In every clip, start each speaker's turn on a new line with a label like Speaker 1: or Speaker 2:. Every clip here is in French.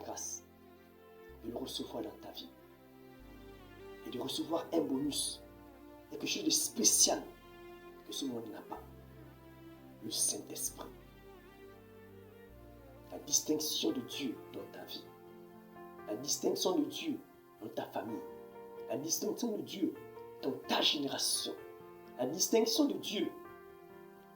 Speaker 1: grâce de le recevoir dans ta vie et de recevoir un bonus, quelque chose de spécial que ce monde n'a pas. Le Saint-Esprit. La distinction de Dieu dans ta vie. La distinction de Dieu dans ta famille. La distinction de Dieu dans ta génération. La distinction de Dieu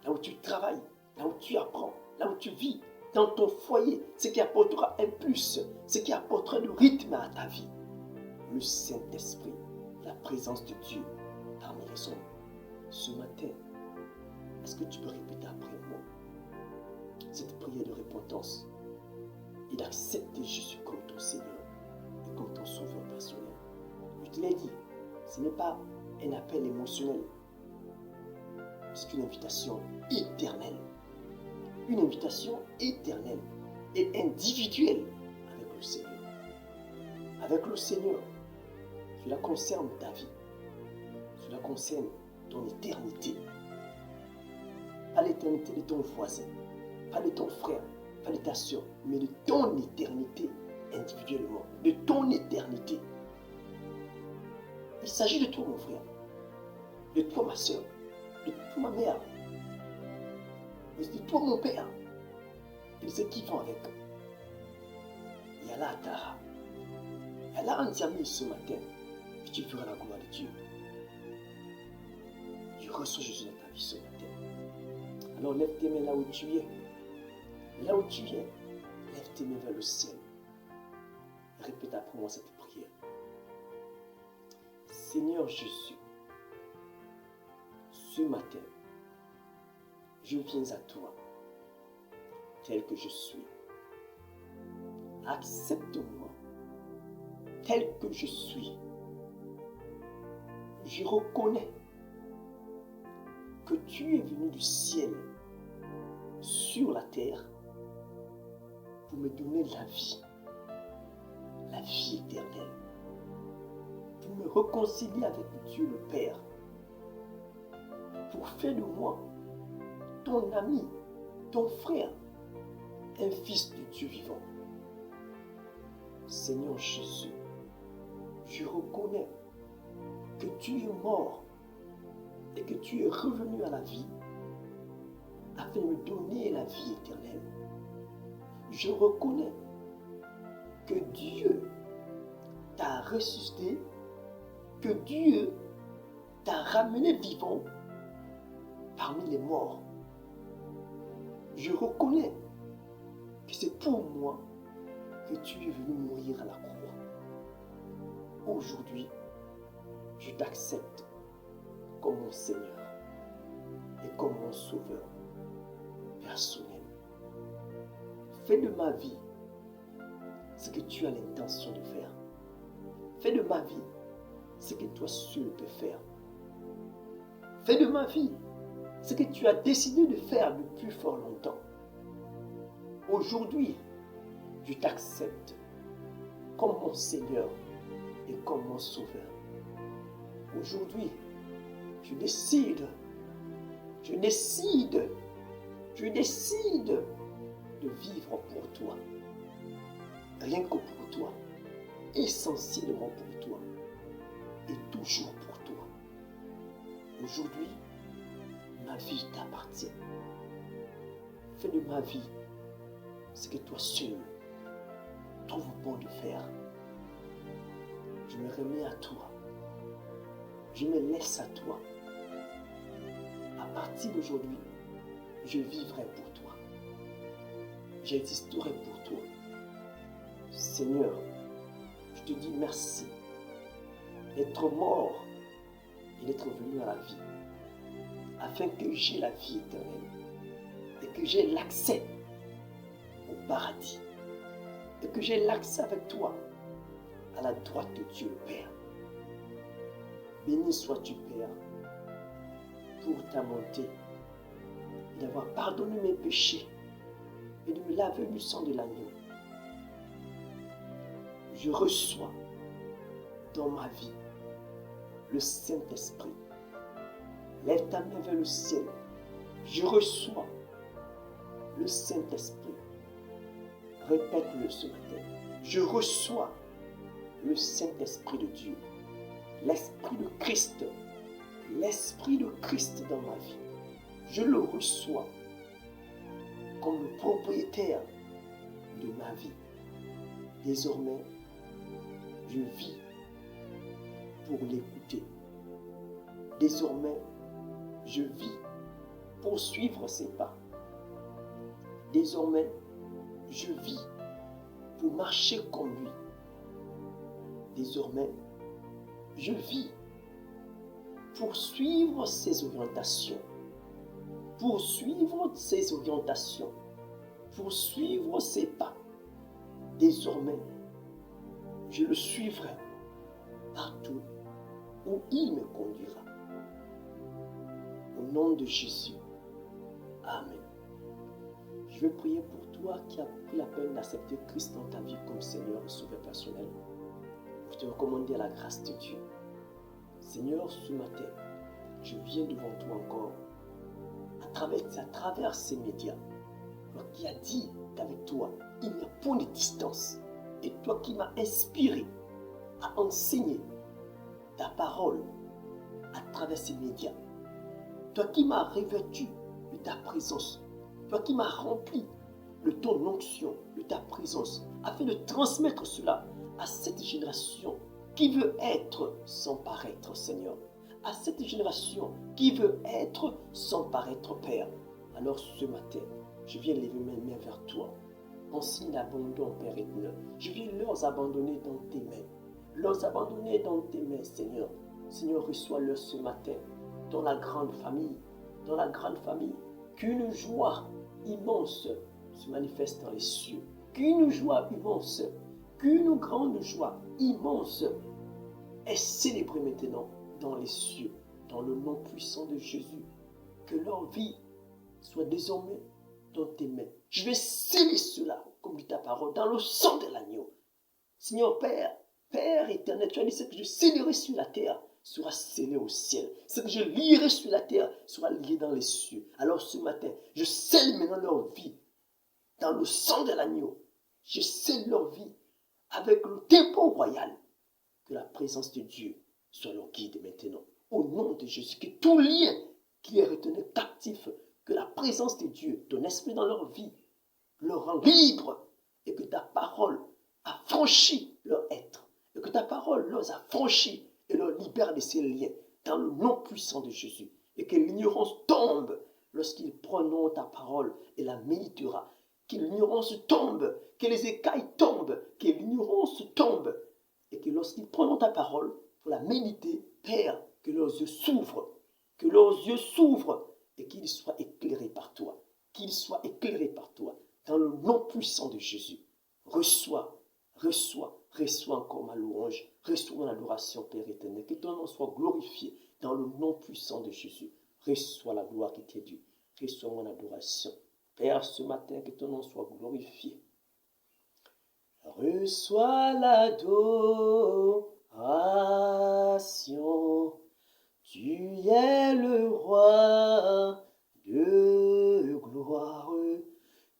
Speaker 1: là où tu travailles, là où tu apprends, là où tu vis, dans ton foyer, ce qui apportera un plus, ce qui apportera le rythme à ta vie. Le Saint-Esprit, la présence de Dieu parmi les hommes. Ce matin, est-ce que tu peux répéter après moi cette prière de repentance et d'accepter Jésus comme ton Seigneur et comme ton sauveur personnel? Je te l'ai dit, ce n'est pas un appel émotionnel, c'est une invitation éternelle. Une invitation éternelle et individuelle avec le Seigneur. Avec le Seigneur, cela concerne ta vie. Cela concerne ton éternité. Pas l'éternité de ton voisin, pas de ton frère, pas de ta soeur, mais de ton éternité individuellement, de ton éternité. Il s'agit de toi, mon frère, de toi, ma soeur, de toi, ma mère, de toi, mon père, et de ceux qui vont avec. Il y a là Tara, il y a là Andiami ce matin, et tu verras la gloire de Dieu. Tu reçois Jésus dans ta vie ce matin. Alors lève tes mains là où tu es. Là où tu es, lève tes mains vers le ciel. Répète après moi cette prière. Seigneur Jésus, ce matin, je viens à toi, tel que je suis. Accepte-moi, tel que je suis. Je reconnais que tu es venu du ciel sur la terre pour me donner la vie éternelle, pour me réconcilier avec Dieu le Père, pour faire de moi ton ami, ton frère, un fils du Dieu vivant. Seigneur Jésus, je reconnais que tu es mort et que tu es revenu à la vie afin de me donner la vie éternelle. Je reconnais que Dieu t'a ressuscité, que Dieu t'a ramené vivant parmi les morts. Je reconnais que c'est pour moi que tu es venu mourir à la croix. Aujourd'hui, je t'accepte comme mon Seigneur et comme mon Sauveur personnel. Fais de ma vie ce que tu as l'intention de faire. Fais de ma vie ce que toi seul peux faire. Fais de ma vie ce que tu as décidé de faire depuis fort longtemps. Aujourd'hui, je t'accepte comme mon Seigneur et comme mon Sauveur. Aujourd'hui, je décide de vivre pour toi. Rien que pour toi, essentiellement pour toi et toujours pour toi. Aujourd'hui, ma vie t'appartient. Fais de ma vie ce que toi seul trouves bon de faire. Je me remets à toi. Je me laisse à toi. À partir d'aujourd'hui, je vivrai pour toi. J'existerai pour toi. Seigneur, je te dis merci d'être mort et d'être venu à la vie, afin que j'ai la vie éternelle et que j'ai l'accès au paradis et que j'ai l'accès avec toi à la droite de Dieu le Père. Béni sois-tu, Père, pour ta bonté et d'avoir pardonné mes péchés et de me laver du sang de l'agneau. Je reçois dans ma vie le Saint-Esprit. Lève ta main vers le ciel. Je reçois le Saint-Esprit. Répète-le ce matin. Je reçois le Saint-Esprit de Dieu, l'Esprit de Christ, l'Esprit de Christ dans ma vie. Je le reçois comme le propriétaire de ma vie. Désormais, je vis pour l'écouter. Désormais, je vis pour suivre ses pas. Désormais, je vis pour marcher comme lui. Désormais, je vis pour suivre ses orientations. Pour suivre ses orientations. Pour suivre ses pas. Désormais, je le suivrai partout où il me conduira. Au nom de Jésus. Amen. Je vais prier pour toi qui as pris la peine d'accepter Christ dans ta vie comme Seigneur et Sauveur personnel. Je te recommande à la grâce de Dieu. Seigneur, ce matin, je viens devant toi encore à travers ces médias. Toi qui as dit qu'avec toi, il n'y a point de distance. Et toi qui m'as inspiré à enseigner ta parole à travers ces médias. Toi qui m'as revêtu de ta présence. Toi qui m'as rempli de ton onction, de ta présence, afin de transmettre cela à cette génération qui veut être sans paraître, Seigneur. À cette génération qui veut être sans paraître, Père. Alors ce matin, je viens lever mes mains vers toi, en signe d'abandon, Père éternel. Je viens leur abandonner dans tes mains. Leur abandonner dans tes mains, Seigneur. Seigneur, reçois-le ce matin dans la grande famille. Dans la grande famille. Qu'une joie immense se manifeste dans les cieux. Qu'une joie immense, qu'une grande joie immense est célébrée maintenant dans les cieux, dans le nom puissant de Jésus. Que leur vie soit désormais dans tes mains. Je vais sceller cela, comme dit ta parole, dans le sang de l'agneau. Seigneur Père, Père éternel, tu as dit ce que je scellerai sur la terre sera scellé au ciel. Ce que je lierai sur la terre sera lié dans les cieux. Alors ce matin, je scelle maintenant leur vie dans le sang de l'agneau. Je scelle leur vie avec le temple royal. Que la présence de Dieu soit leur guide maintenant. Au nom de Jésus, que tout lien qui est retenu captif, que la présence de Dieu, ton esprit dans leur vie, leur rend libre et que ta parole a franchi leur être. Et que ta parole leur a franchi et leur libère de ces liens dans le nom puissant de Jésus. Et que l'ignorance tombe lorsqu'ils prendront ta parole et la méditera. Que l'ignorance tombe, que les écailles tombent, que l'ignorance tombe. Et que lorsqu'ils prendront ta parole pour la méditer, Père, que leurs yeux s'ouvrent, et qu'ils soient éclairés par toi, dans le nom puissant de Jésus. Reçois encore ma louange, reçois mon adoration, Père éternel, que ton nom soit glorifié dans le nom puissant de Jésus. Reçois la gloire qui t'est due, reçois mon adoration. Père, ce matin, que ton nom soit glorifié. Reçois l'adoration, tu es le roi de gloire,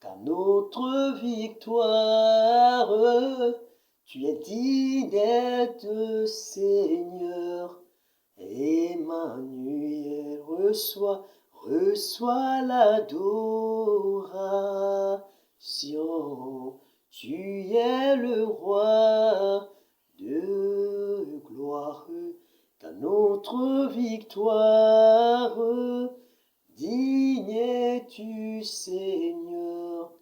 Speaker 1: car notre victoire, tu es digne d'être Seigneur. Emmanuel, reçois l'adoration. Tu es le roi de gloire, car notre victoire, digne es-tu, Seigneur.